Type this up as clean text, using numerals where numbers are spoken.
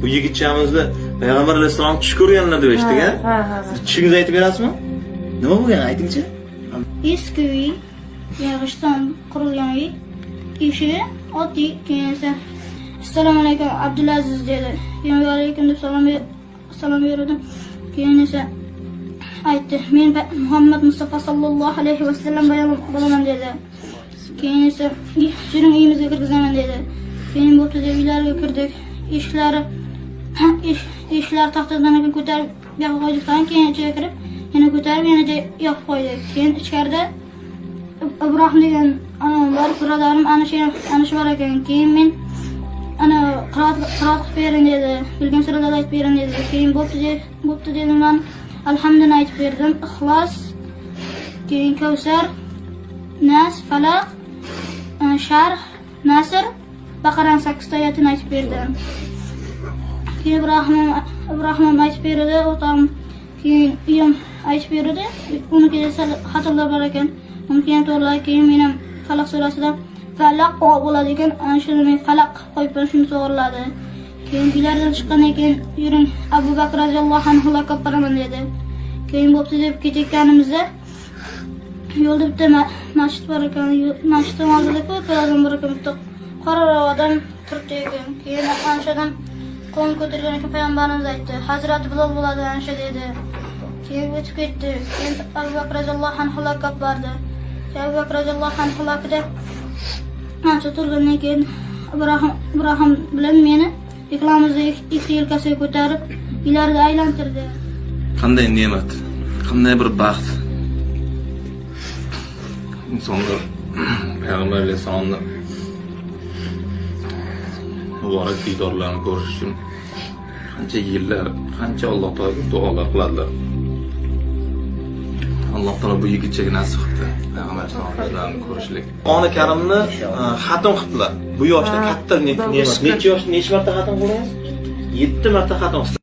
Bu yigitchamizni Payg'ambar alayhisalom tush ko'rganlar deb eshitdik-a? Ha. Tushingizni aytib berasizmi? Nima bo'lgan, aytingchi? Eski uy, yog'ochdan qurilgan uy. Eshigi oddiy, keyin esa assalomu alaykum Abdulaziz dedi. Keyin va alaykum deb salom berdim. Keyin esa aytdi, men Muhammad Mustafa sallallohu alayhi va sallam bo'laman dedi. Keyin esa yuring uyimizga kirgizaman dedi. Keyin bo'pti deb uylarga kirdik. Eshiklar taxtadan ko'tarib yoqib qo'ydikdan keyin ichga kirib, yana ko'tarib yana yoqib qo'ydik. Keyin ichkarida Ibrohim degan var, birodarim ana shu bor ekan. Keyin men ana qiroat qilib bering dedi. Bilgan suralarni aytib bering dedi. Keyin bo'pti dedim men. Alhamdulillah aytib berdim. Ixlos, keyin Kavsar, Nas, Falaq, Sharh, Nasr, Baqara 8 oyatini aytib berdim. Keyin Ibrohim aytib berdi, o'tam keyin uyim aytib berdi. Uni kelsa xatolar bor ekan. Uni keyin to'g'rilab keyin men ham Falaq surasidan Falaq bo'ladi ekan. Ana shuni men Falaq qo'yib shuni to'g'riladi. Keyin uylardan chiqqandan keyin yuring Abu Bakr roziyallohu anhu laqab beraman dedi. Keyin bo'pti deb ketayotganimizda yo'lda bitta masjid bor ekan. Masjidning oldida ko'chadan bor ekan. Bitta qora odam turibdi ekan. Keyin ana shu odam qo'l ko'targan ekan, payg'ambarimiz aytdi. Hazrat Bilol bo'ladi ana shu dedi. Keyin o'tib ketdi. Keyin Abu Bakr roziyallohu anhu laqab berdi. Abu Bakr roziyallohu anhu laqabda ancha turgandan keyin Ibrohim bilan meni ikkalamizni ikki yelkasiga ko'tarib ilarida aylantirdi. Qanday ne'mat, qanday bir baxt. Insonlar Payg'ambar alayhisalomni muborak diydorlarini ko'rish uchun qancha yillar, qancha Alloh taologa duolar qiladilar. Alloh taolo bu yigitchaga nasib qildi Payg'ambar alayhisalomni ko'rishlik. Qur'oni Karimni xatm qildilar. Bu yoshda katta ne'mat. Necha marta xatm qildingiz? 7 marta xatm qildim.